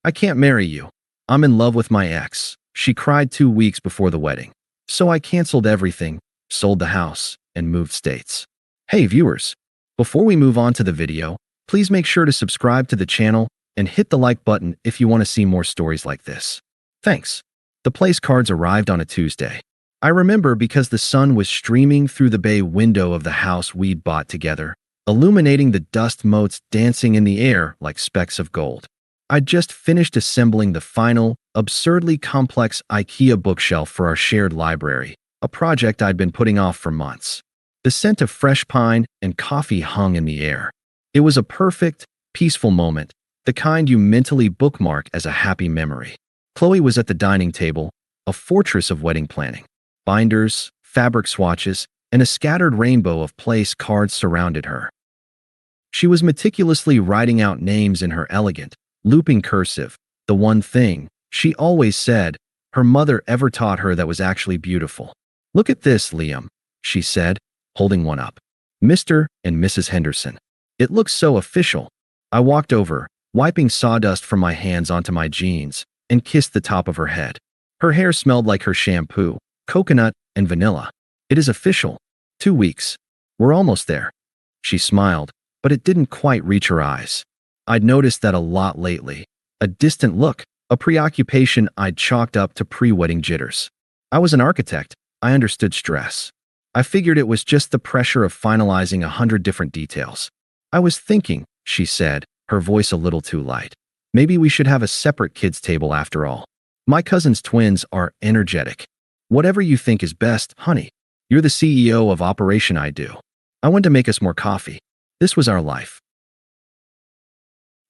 I can't marry you. I'm in love with my ex. She cried 2 weeks before the wedding. So I canceled everything, sold the house, and moved states. Hey viewers, before we move on to the video, please make sure to subscribe to the channel and hit the like button if you want to see more stories like this. Thanks. The place cards arrived on a Tuesday. I remember because the sun was streaming through the bay window of the house we'd bought together, illuminating the dust motes dancing in the air like specks of gold. I'd just finished assembling the final, absurdly complex IKEA bookshelf for our shared library, a project I'd been putting off for months. The scent of fresh pine and coffee hung in the air. It was a perfect, peaceful moment, the kind you mentally bookmark as a happy memory. Chloe was at the dining table, a fortress of wedding planning. Binders, fabric swatches, and a scattered rainbow of place cards surrounded her. She was meticulously writing out names in her elegant, looping cursive, the one thing, she always said, her mother ever taught her that was actually beautiful. "Look at this, Liam," she said, holding one up. "Mr. and Mrs. Henderson. It looks so official." I walked over, wiping sawdust from my hands onto my jeans, and kissed the top of her head. Her hair smelled like her shampoo, coconut, and vanilla. "It is official. 2 weeks. We're almost there." She smiled, but it didn't quite reach her eyes. I'd noticed that a lot lately. A distant look, a preoccupation I'd chalked up to pre-wedding jitters. I was an architect. I understood stress. I figured it was just the pressure of finalizing 100 different details. "I was thinking," she said, her voice a little too light. "Maybe we should have a separate kids' table after all. My cousin's twins are energetic. Whatever you think is best, honey. You're the CEO of Operation I Do. I want to make us more coffee." This was our life.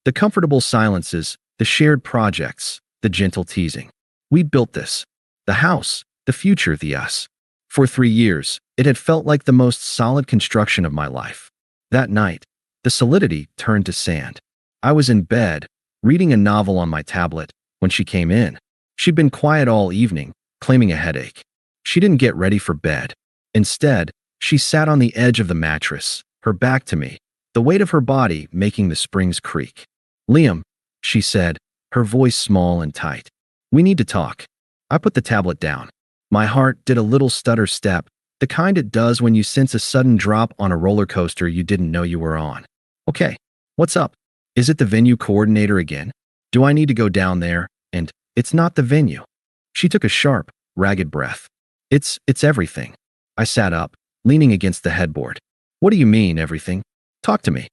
The comfortable silences, the shared projects, the gentle teasing. We'd built this. The house, the future, the us. For 3 years, it had felt like the most solid construction of my life. That night, the solidity turned to sand. I was in bed, reading a novel on my tablet, when she came in. She'd been quiet all evening, claiming a headache. She didn't get ready for bed. Instead, she sat on the edge of the mattress, her back to me, the weight of her body making the springs creak. "Liam," she said, her voice small and tight. "We need to talk." I put the tablet down. My heart did a little stutter step, the kind it does when you sense a sudden drop on a roller coaster you didn't know you were on. "Okay, what's up? Is it the venue coordinator again? Do I need to go down there? And it's not the venue." She took a sharp, ragged breath. It's everything." I sat up, leaning against the headboard. "What do you mean, everything? Talk to me."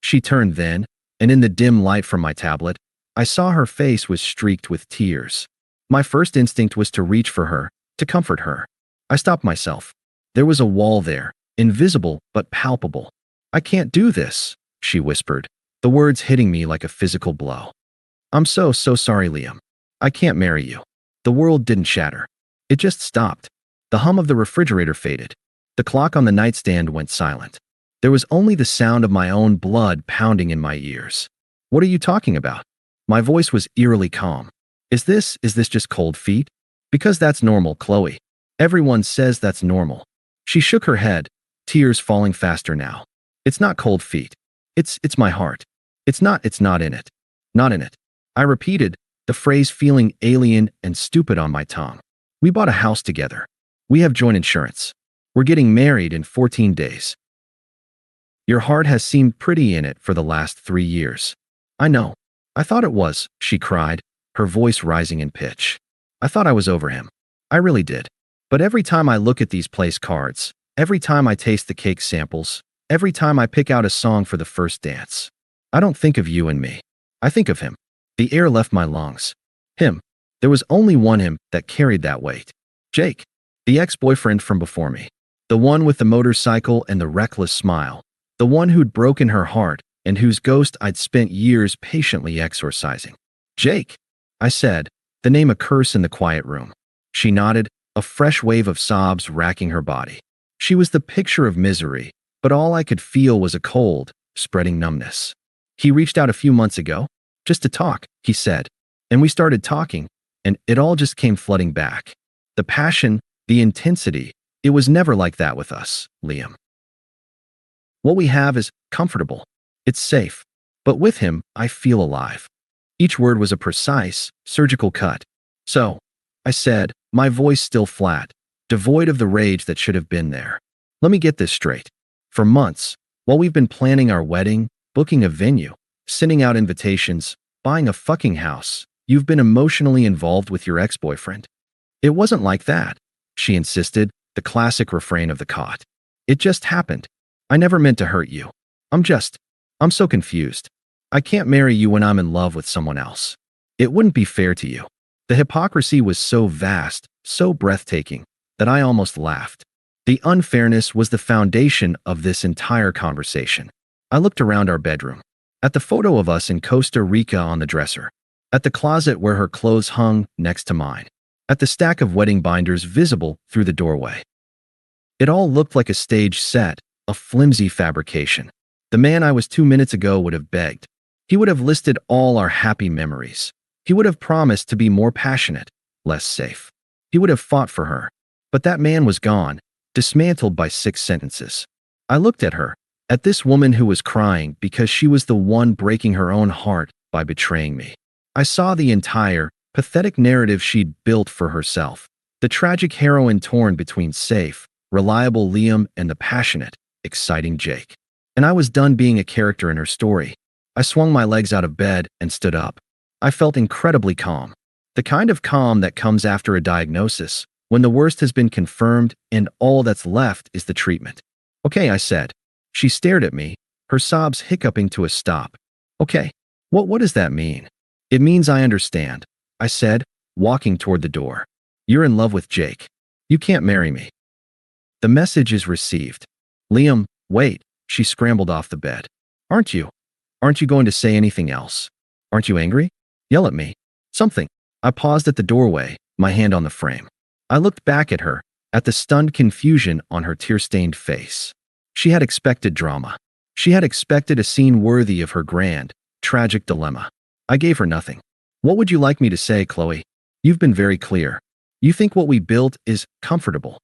She turned then, and in the dim light from my tablet, I saw her face was streaked with tears. My first instinct was to reach for her, to comfort her. I stopped myself. There was a wall there, invisible but palpable. "I can't do this," she whispered, the words hitting me like a physical blow. "I'm so sorry, Liam. I can't marry you." The world didn't shatter. It just stopped. The hum of the refrigerator faded. The clock on the nightstand went silent. There was only the sound of my own blood pounding in my ears. "What are you talking about?" My voice was eerily calm. Is this just cold feet? Because that's normal, Chloe. Everyone says that's normal." She shook her head, tears falling faster now. "It's not cold feet. It's my heart. It's not in it. Not in it." I repeated, the phrase feeling alien and stupid on my tongue. "We bought a house together. We have joint insurance. We're getting married in 14 days. Your heart has seemed pretty in it for the last 3 years." "I know. I thought it was," she cried, her voice rising in pitch. "I thought I was over him. I really did. But every time I look at these place cards, every time I taste the cake samples, every time I pick out a song for the first dance, I don't think of you and me. I think of him." The air left my lungs. Him. There was only one him that carried that weight. Jake. The ex-boyfriend from before me. The one with the motorcycle and the reckless smile. The one who'd broken her heart and whose ghost I'd spent years patiently exorcising. "Jake," I said, the name a curse in the quiet room. She nodded, a fresh wave of sobs racking her body. She was the picture of misery, but all I could feel was a cold, spreading numbness. "He reached out a few months ago, just to talk," he said. "And we started talking, and it all just came flooding back. The passion, the intensity, it was never like that with us, Liam. What we have is comfortable. It's safe. But with him, I feel alive. Each word was a precise, surgical cut. So, I said, my voice still flat, devoid of the rage that should have been there. Let me get this straight. For months, while we've been planning our wedding, booking a venue, sending out invitations, buying a fucking house, you've been emotionally involved with your ex-boyfriend. It wasn't like that, she insisted, the classic refrain of the cot. It just happened. I never meant to hurt you. I'm so confused. I can't marry you when I'm in love with someone else. It wouldn't be fair to you. The hypocrisy was so vast, so breathtaking, that I almost laughed. The unfairness was the foundation of this entire conversation. I looked around our bedroom, at the photo of us in Costa Rica on the dresser, at the closet where her clothes hung next to mine, at the stack of wedding binders visible through the doorway. It all looked like a stage set, a flimsy fabrication. The man I was 2 minutes ago would have begged. He would have listed all our happy memories. He would have promised to be more passionate, less safe. He would have fought for her. But that man was gone, dismantled by 6 sentences. I looked at her, at this woman who was crying because she was the one breaking her own heart by betraying me. I saw the entire, pathetic narrative she'd built for herself. The tragic heroine torn between safe, reliable Liam and the passionate, exciting Jake. And I was done being a character in her story. I swung my legs out of bed and stood up. I felt incredibly calm. The kind of calm that comes after a diagnosis, when the worst has been confirmed and all that's left is the treatment. Okay, I said. She stared at me, her sobs hiccuping to a stop. Okay, what does that mean? It means I understand, I said, walking toward the door. You're in love with Jake. You can't marry me. The message is received. Liam, wait, she scrambled off the bed. Aren't you? Aren't you going to say anything else? Aren't you angry? Yell at me. Something. I paused at the doorway, my hand on the frame. I looked back at her, at the stunned confusion on her tear-stained face. She had expected drama. She had expected a scene worthy of her grand, tragic dilemma. I gave her nothing. What would you like me to say, Chloe? You've been very clear. You think what we built is comfortable.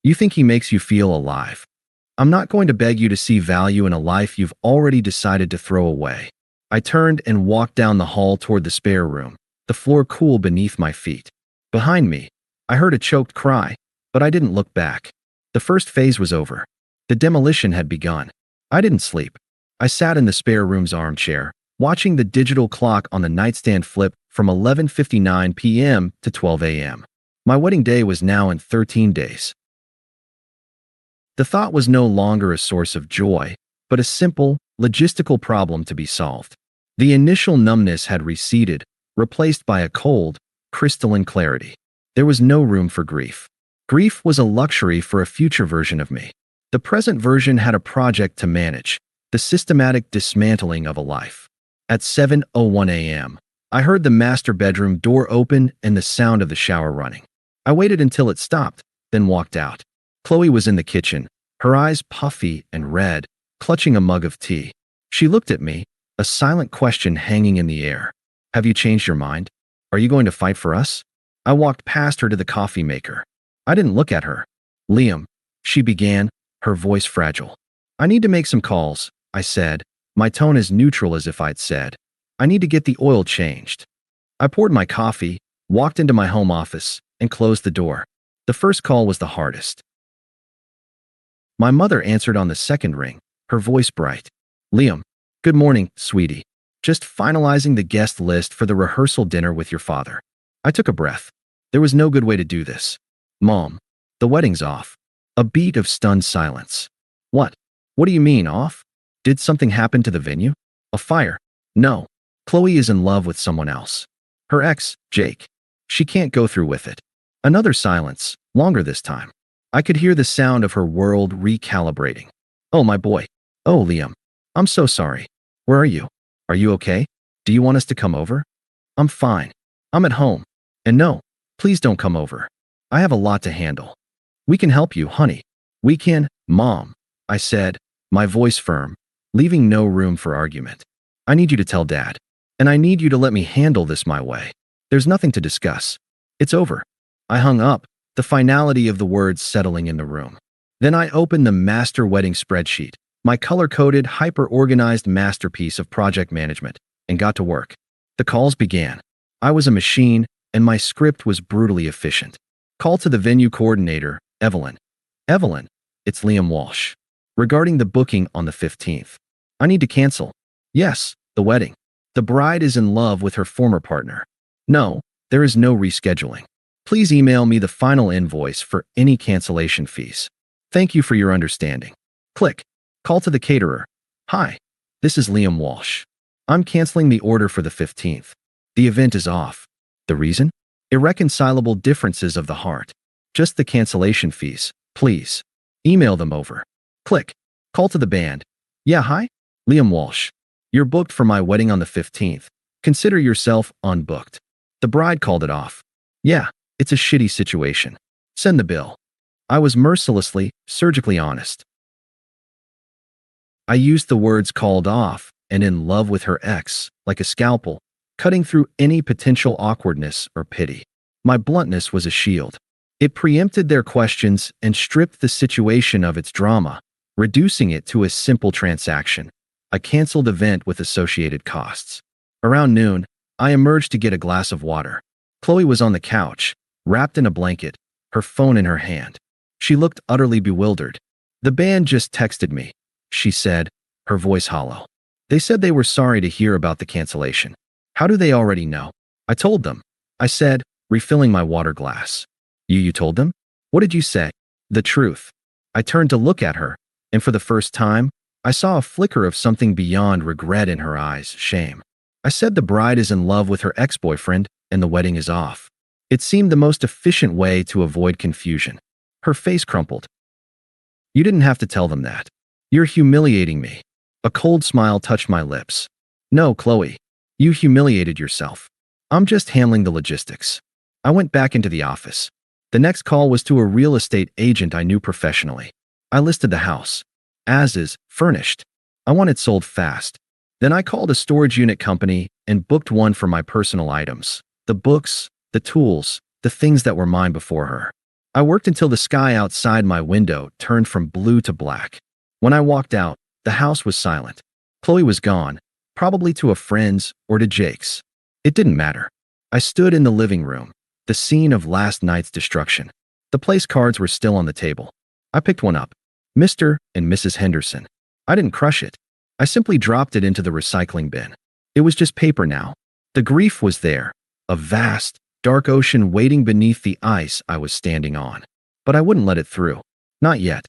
You think he makes you feel alive. I'm not going to beg you to see value in a life you've already decided to throw away. I turned and walked down the hall toward the spare room, the floor cool beneath my feet. Behind me, I heard a choked cry, but I didn't look back. The first phase was over. The demolition had begun. I didn't sleep. I sat in the spare room's armchair, watching the digital clock on the nightstand flip from 11:59 p.m. to 12 a.m. My wedding day was now in 13 days. The thought was no longer a source of joy, but a simple, logistical problem to be solved. The initial numbness had receded, replaced by a cold, crystalline clarity. There was no room for grief. Grief was a luxury for a future version of me. The present version had a project to manage, the systematic dismantling of a life. At 7:01 a.m., I heard the master bedroom door open and the sound of the shower running. I waited until it stopped, then walked out. Chloe was in the kitchen, her eyes puffy and red, clutching a mug of tea. She looked at me, a silent question hanging in the air. Have you changed your mind? Are you going to fight for us? I walked past her to the coffee maker. I didn't look at her. Liam, she began, her voice fragile. I need to make some calls, I said, my tone as neutral as if I'd said, I need to get the oil changed. I poured my coffee, walked into my home office, and closed the door. The first call was the hardest. My mother answered on the second ring, her voice bright. Liam, good morning, sweetie. Just finalizing the guest list for the rehearsal dinner with your father. I took a breath. There was no good way to do this. Mom, the wedding's off. A beat of stunned silence. What? What do you mean, off? Did something happen to the venue? A fire? No. Chloe is in love with someone else. Her ex, Jake. She can't go through with it. Another silence, longer this time. I could hear the sound of her world recalibrating. Oh, my boy. Oh, Liam. I'm so sorry. Where are you? Are you okay? Do you want us to come over? I'm fine. I'm at home. And no, please don't come over. I have a lot to handle. We can help you, honey. We can, Mom, I said, my voice firm, leaving no room for argument. I need you to tell Dad. And I need you to let me handle this my way. There's nothing to discuss. It's over. I hung up, the finality of the words settling in the room. Then I opened the master wedding spreadsheet, my color-coded, hyper-organized masterpiece of project management, and got to work. The calls began. I was a machine, and my script was brutally efficient. Call to the venue coordinator, Evelyn. Evelyn, it's Liam Walsh. Regarding the booking on the 15th. I need to cancel. Yes, the wedding. The bride is in love with her former partner. No, there is no rescheduling. Please email me the final invoice for any cancellation fees. Thank you for your understanding. Click. Call to the caterer. Hi, this is Liam Walsh. I'm canceling the order for the 15th. The event is off. The reason? Irreconcilable differences of the heart. Just the cancellation fees, please. Email them over. Click. Call to the band. Yeah, hi? Liam Walsh. You're booked for my wedding on the 15th. Consider yourself unbooked. The bride called it off. Yeah, it's a shitty situation. Send the bill. I was mercilessly, surgically honest. I used the words called off and in love with her ex, like a scalpel, cutting through any potential awkwardness or pity. My bluntness was a shield. It preempted their questions and stripped the situation of its drama, reducing it to a simple transaction, a canceled event with associated costs. Around noon, I emerged to get a glass of water. Chloe was on the couch, wrapped in a blanket, her phone in her hand. She looked utterly bewildered. The band just texted me, she said, her voice hollow. They said they were sorry to hear about the cancellation. How do they already know? I told them. I said, refilling my water glass. You told them? What did you say? The truth. I turned to look at her, and for the first time, I saw a flicker of something beyond regret in her eyes, shame. I said the bride is in love with her ex-boyfriend, and the wedding is off. It seemed the most efficient way to avoid confusion. Her face crumpled. You didn't have to tell them that. You're humiliating me. A cold smile touched my lips. No, Chloe. You humiliated yourself. I'm just handling the logistics. I went back into the office. The next call was to a real estate agent I knew professionally. I listed the house. As is, furnished. I want it sold fast. Then I called a storage unit company and booked one for my personal items. The books, the tools, the things that were mine before her. I worked until the sky outside my window turned from blue to black. When I walked out, the house was silent. Chloe was gone, probably to a friend's or to Jake's. It didn't matter. I stood in the living room, the scene of last night's destruction. The place cards were still on the table. I picked one up. Mr. and Mrs. Henderson. I didn't crush it. I simply dropped it into the recycling bin. It was just paper now. The grief was there, a vast, dark ocean waiting beneath the ice I was standing on. But I wouldn't let it through. Not yet.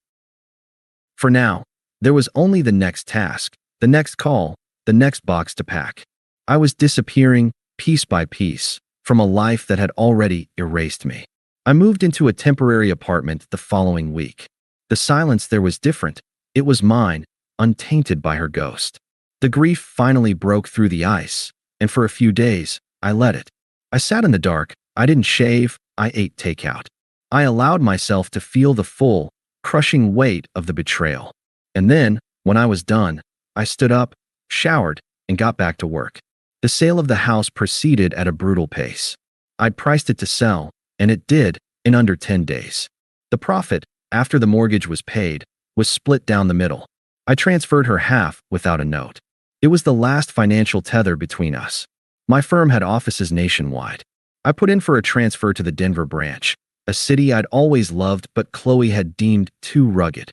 For now, there was only the next task, the next call, the next box to pack. I was disappearing, piece by piece, from a life that had already erased me. I moved into a temporary apartment the following week. The silence there was different. It was mine, untainted by her ghost. The grief finally broke through the ice, and for a few days, I let it. I sat in the dark. I didn't shave. I ate takeout. I allowed myself to feel the full, crushing weight of the betrayal. And then, when I was done, I stood up, showered, and got back to work. The sale of the house proceeded at a brutal pace. I'd priced it to sell, and it did, in under 10 days. The profit, after the mortgage was paid, was split down the middle. I transferred her half without a note. It was the last financial tether between us. My firm had offices nationwide. I put in for a transfer to the Denver branch, a city I'd always loved but Chloe had deemed too rugged.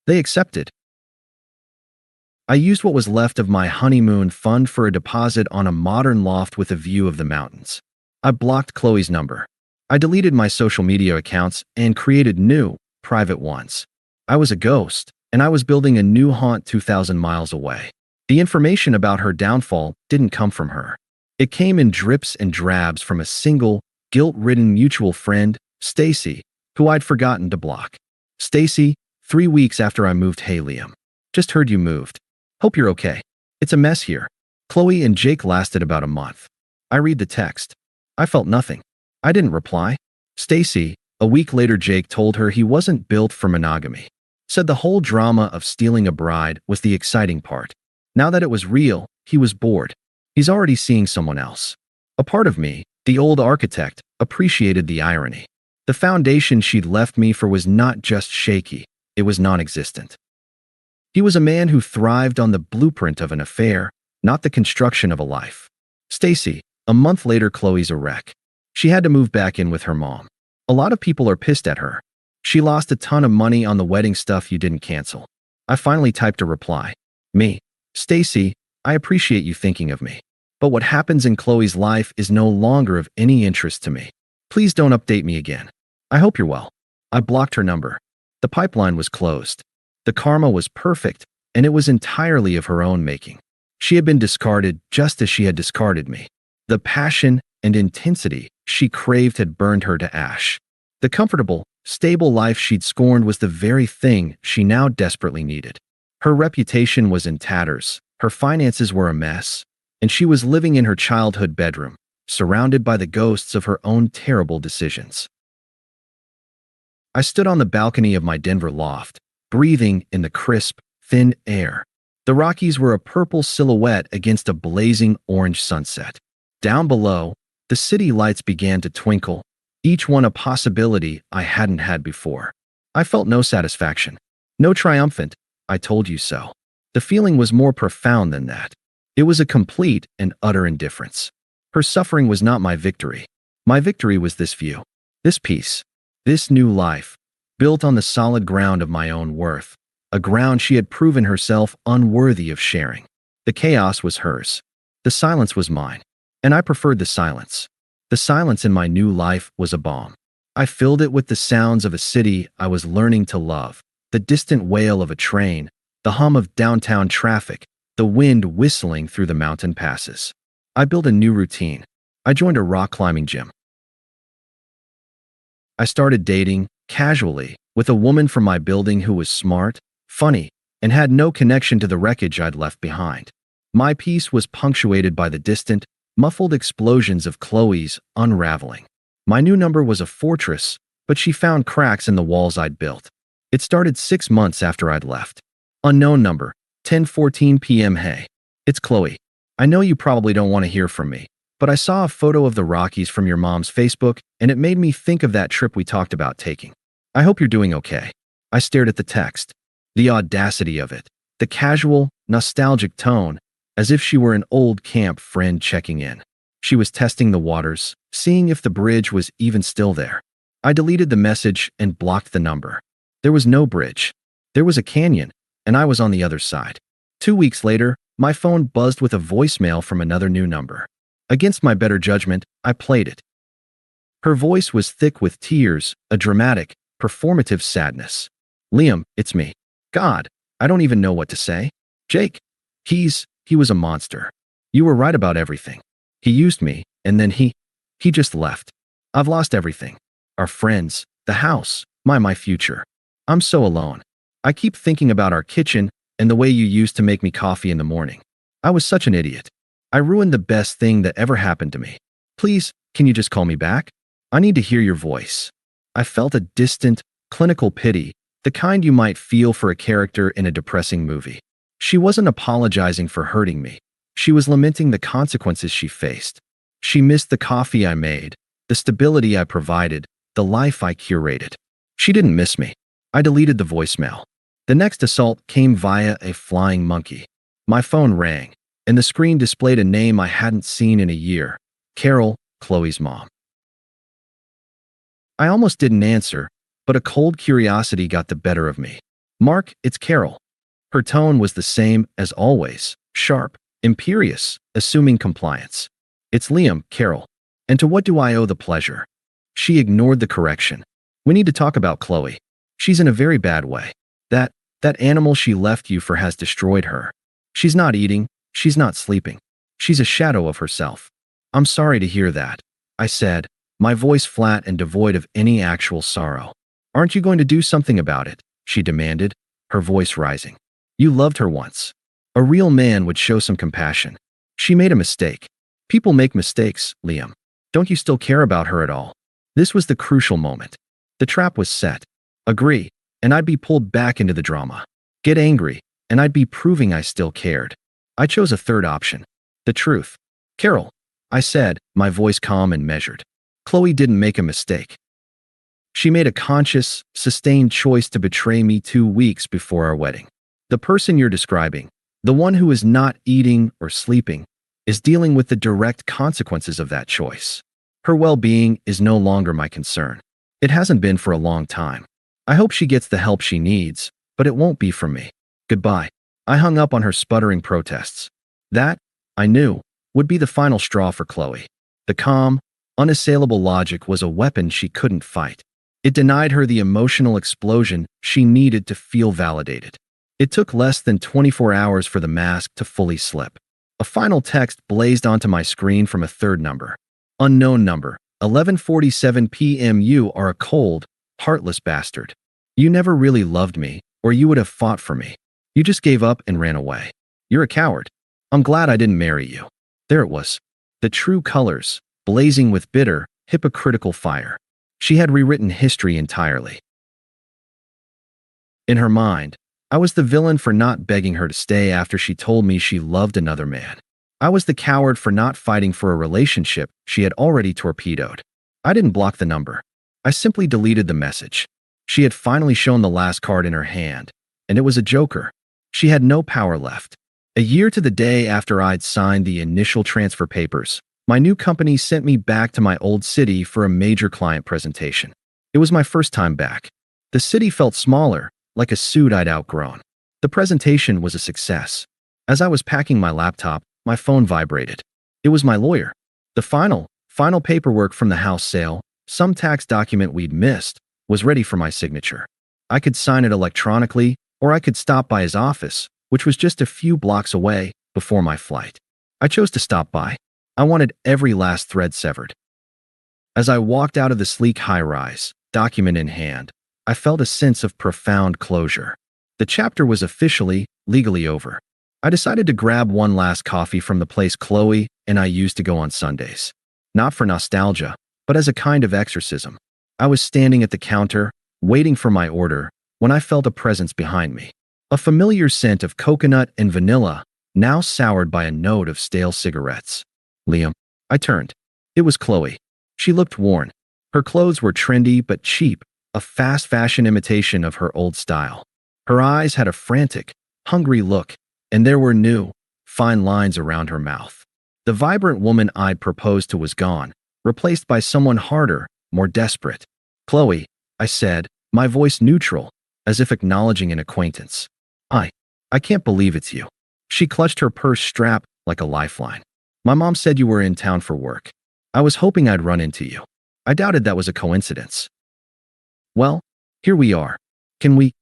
They accepted. I used what was left of my honeymoon fund for a deposit on a modern loft with a view of the mountains. I blocked Chloe's number. I deleted my social media accounts and created new, private ones. I was a ghost, and I was building a new haunt 2,000 miles away. The information about her downfall didn't come from her. It came in drips and drabs from a single, guilt-ridden mutual friend, Stacy, who I'd forgotten to block. Stacy, 3 weeks after I moved. Hey Liam. Just heard you moved. Hope you're okay. It's a mess here. Chloe and Jake lasted about a month. I read the text. I felt nothing. I didn't reply. Stacy, a week later. Jake told her he wasn't built for monogamy. Said the whole drama of stealing a bride was the exciting part. Now that it was real, he was bored. He's already seeing someone else. A part of me, the old architect, appreciated the irony. The foundation she'd left me for was not just shaky, it was non-existent. He was a man who thrived on the blueprint of an affair, not the construction of a life. Stacy, a month later, Chloe's a wreck. She had to move back in with her mom. A lot of people are pissed at her. She lost a ton of money on the wedding stuff you didn't cancel. I finally typed a reply. Me. Stacy, I appreciate you thinking of me. But what happens in Chloe's life is no longer of any interest to me. Please don't update me again. I hope you're well. I blocked her number. The pipeline was closed. The karma was perfect, and it was entirely of her own making. She had been discarded just as she had discarded me. The passion and intensity she craved had burned her to ash. The comfortable, stable life she'd scorned was the very thing she now desperately needed. Her reputation was in tatters, her finances were a mess, and she was living in her childhood bedroom, surrounded by the ghosts of her own terrible decisions. I stood on the balcony of my Denver loft, breathing in the crisp, thin air. The Rockies were a purple silhouette against a blazing orange sunset. Down below, the city lights began to twinkle, each one a possibility I hadn't had before. I felt no satisfaction, no triumphant, I told you so. The feeling was more profound than that. It was a complete and utter indifference. Her suffering was not my victory. My victory was this view, this peace, this new life, built on the solid ground of my own worth, a ground she had proven herself unworthy of sharing. The chaos was hers. The silence was mine. And I preferred the silence. The silence in my new life was a balm. I filled it with the sounds of a city I was learning to love, the distant wail of a train, the hum of downtown traffic, the wind whistling through the mountain passes. I built a new routine. I joined a rock climbing gym. I started dating, casually, with a woman from my building who was smart, funny, and had no connection to the wreckage I'd left behind. My peace was punctuated by the distant, muffled explosions of Chloe's unraveling. My new number was a fortress, but she found cracks in the walls I'd built. It started 6 months after I'd left. Unknown number, 10:14 p.m. Hey, it's Chloe. I know you probably don't want to hear from me, but I saw a photo of the Rockies from your mom's Facebook, and it made me think of that trip we talked about taking. I hope you're doing okay. I stared at the text. The audacity of it. The casual, nostalgic tone, as if she were an old camp friend checking in. She was testing the waters, seeing if the bridge was even still there. I deleted the message and blocked the number. There was no bridge. There was a canyon, and I was on the other side. 2 weeks later, my phone buzzed with a voicemail from another new number. Against my better judgment, I played it. Her voice was thick with tears, a dramatic, performative sadness. Liam, it's me. God, I don't even know what to say. Jake, he was a monster. You were right about everything. He used me, and then he just left. I've lost everything. Our friends, the house, my future. I'm so alone. I keep thinking about our kitchen and the way you used to make me coffee in the morning. I was such an idiot. I ruined the best thing that ever happened to me. Please, can you just call me back? I need to hear your voice. I felt a distant, clinical pity, the kind you might feel for a character in a depressing movie. She wasn't apologizing for hurting me. She was lamenting the consequences she faced. She missed the coffee I made, the stability I provided, the life I curated. She didn't miss me. I deleted the voicemail. The next assault came via a flying monkey. My phone rang, and the screen displayed a name I hadn't seen in a year. Carol, Chloe's mom. I almost didn't answer, but a cold curiosity got the better of me. Mark, it's Carol. Her tone was the same as always, sharp, imperious, assuming compliance. It's Liam, Carol. And to what do I owe the pleasure? She ignored the correction. We need to talk about Chloe. She's in a very bad way. That animal she left you for has destroyed her. She's not eating, she's not sleeping. She's a shadow of herself. I'm sorry to hear that, I said, my voice flat and devoid of any actual sorrow. Aren't you going to do something about it? She demanded, her voice rising. You loved her once. A real man would show some compassion. She made a mistake. People make mistakes, Liam. Don't you still care about her at all? This was the crucial moment. The trap was set. Agree, and I'd be pulled back into the drama. Get angry, and I'd be proving I still cared. I chose a third option. The truth. Carol, I said, my voice calm and measured. Chloe didn't make a mistake. She made a conscious, sustained choice to betray me 2 weeks before our wedding. The person you're describing, the one who is not eating or sleeping, is dealing with the direct consequences of that choice. Her well-being is no longer my concern. It hasn't been for a long time. I hope she gets the help she needs, but it won't be from me. Goodbye. I hung up on her sputtering protests. That, I knew, would be the final straw for Chloe. The calm, unassailable logic was a weapon she couldn't fight. It denied her the emotional explosion she needed to feel validated. It took less than 24 hours for the mask to fully slip. A final text blazed onto my screen from a third number. Unknown number, 11:47 p.m. You are a cold, heartless bastard. You never really loved me, or you would have fought for me. You just gave up and ran away. You're a coward. I'm glad I didn't marry you. There it was. The true colors, blazing with bitter, hypocritical fire. She had rewritten history entirely. In her mind, I was the villain for not begging her to stay after she told me she loved another man. I was the coward for not fighting for a relationship she had already torpedoed. I didn't block the number. I simply deleted the message. She had finally shown the last card in her hand, and it was a joker. She had no power left. A year to the day after I'd signed the initial transfer papers, my new company sent me back to my old city for a major client presentation. It was my first time back. The city felt smaller, like a suit I'd outgrown. The presentation was a success. As I was packing my laptop, my phone vibrated. It was my lawyer. The final paperwork from the house sale, some tax document we'd missed, was ready for my signature. I could sign it electronically, or I could stop by his office, which was just a few blocks away, before my flight. I chose to stop by. I wanted every last thread severed. As I walked out of the sleek high-rise, document in hand, I felt a sense of profound closure. The chapter was officially, legally over. I decided to grab one last coffee from the place Chloe and I used to go on Sundays. Not for nostalgia, but as a kind of exorcism. I was standing at the counter, waiting for my order, when I felt a presence behind me. A familiar scent of coconut and vanilla, now soured by a note of stale cigarettes. Liam. I turned. It was Chloe. She looked worn. Her clothes were trendy but cheap, a fast fashion imitation of her old style. Her eyes had a frantic, hungry look, and there were new, fine lines around her mouth. The vibrant woman I'd proposed to was gone, replaced by someone harder, more desperate. Chloe, I said, my voice neutral, as if acknowledging an acquaintance. I can't believe it's you. She clutched her purse strap like a lifeline. My mom said you were in town for work. I was hoping I'd run into you. I doubted that was a coincidence. Well, here we are. Can we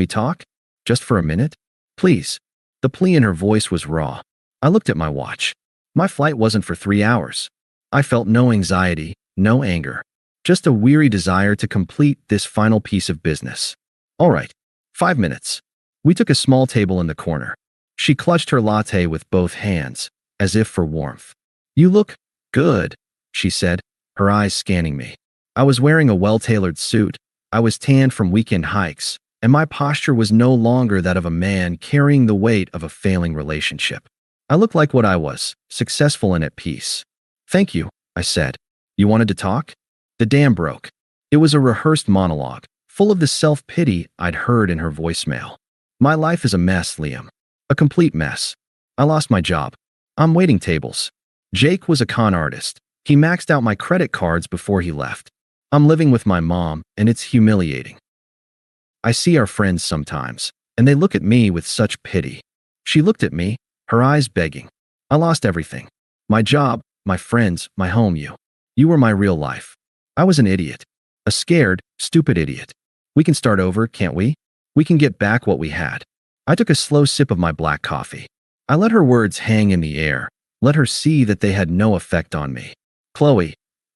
talk? Just for a minute? Please. The plea in her voice was raw. I looked at my watch. My flight wasn't for 3 hours. I felt no anxiety, no anger. Just a weary desire to complete this final piece of business. All right, 5 minutes. We took a small table in the corner. She clutched her latte with both hands, as if for warmth. You look good, she said, her eyes scanning me. I was wearing a well-tailored suit. I was tanned from weekend hikes, and my posture was no longer that of a man carrying the weight of a failing relationship. I looked like what I was, successful and at peace. Thank you, I said. You wanted to talk? The dam broke. It was a rehearsed monologue, full of the self-pity I'd heard in her voicemail. My life is a mess, Liam. A complete mess. I lost my job. I'm waiting tables. Jake was a con artist. He maxed out my credit cards before he left. I'm living with my mom, and it's humiliating. I see our friends sometimes, and they look at me with such pity. She looked at me, her eyes begging. I lost everything. My job, my friends, my home, you. You were my real life. I was an idiot. A scared, stupid idiot. We can start over, can't we? We can get back what we had. I took a slow sip of my black coffee. I let her words hang in the air, let her see that they had no effect on me. Chloe,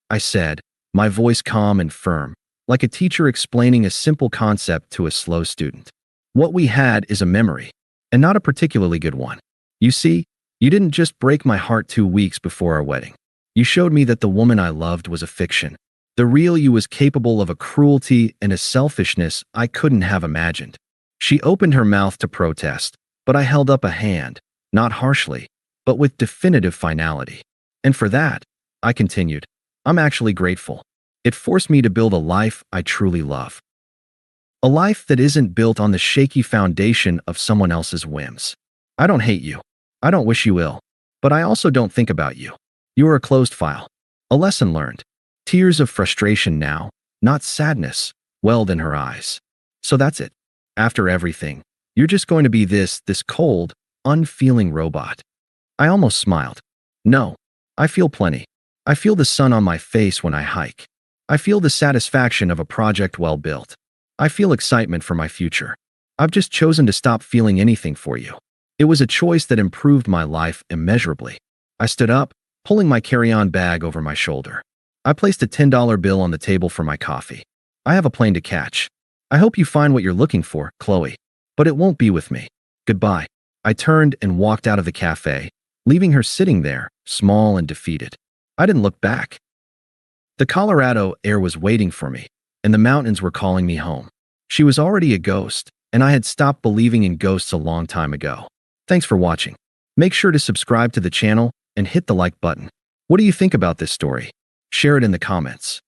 I said, my voice calm and firm, like a teacher explaining a simple concept to a slow student. What we had is a memory, and not a particularly good one. You see, you didn't just break my heart 2 weeks before our wedding. You showed me that the woman I loved was a fiction. The real you was capable of a cruelty and a selfishness I couldn't have imagined. She opened her mouth to protest, but I held up a hand, not harshly, but with definitive finality. And for that, I continued, I'm actually grateful. It forced me to build a life I truly love. A life that isn't built on the shaky foundation of someone else's whims. I don't hate you. I don't wish you ill. But I also don't think about you. You are a closed file. A lesson learned. Tears of frustration now, not sadness, welled in her eyes. So that's it. After everything, you're just going to be this cold, unfeeling robot. I almost smiled. No, I feel plenty. I feel the sun on my face when I hike. I feel the satisfaction of a project well built. I feel excitement for my future. I've just chosen to stop feeling anything for you. It was a choice that improved my life immeasurably. I stood up, pulling my carry-on bag over my shoulder. I placed a $10 bill on the table for my coffee. I have a plane to catch. I hope you find what you're looking for, Chloe. But it won't be with me. Goodbye. I turned and walked out of the cafe, leaving her sitting there, small and defeated. I didn't look back. The Colorado air was waiting for me, and the mountains were calling me home. She was already a ghost, and I had stopped believing in ghosts a long time ago. Thanks for watching. Make sure to subscribe to the channel and hit the like button. What do you think about this story? Share it in the comments.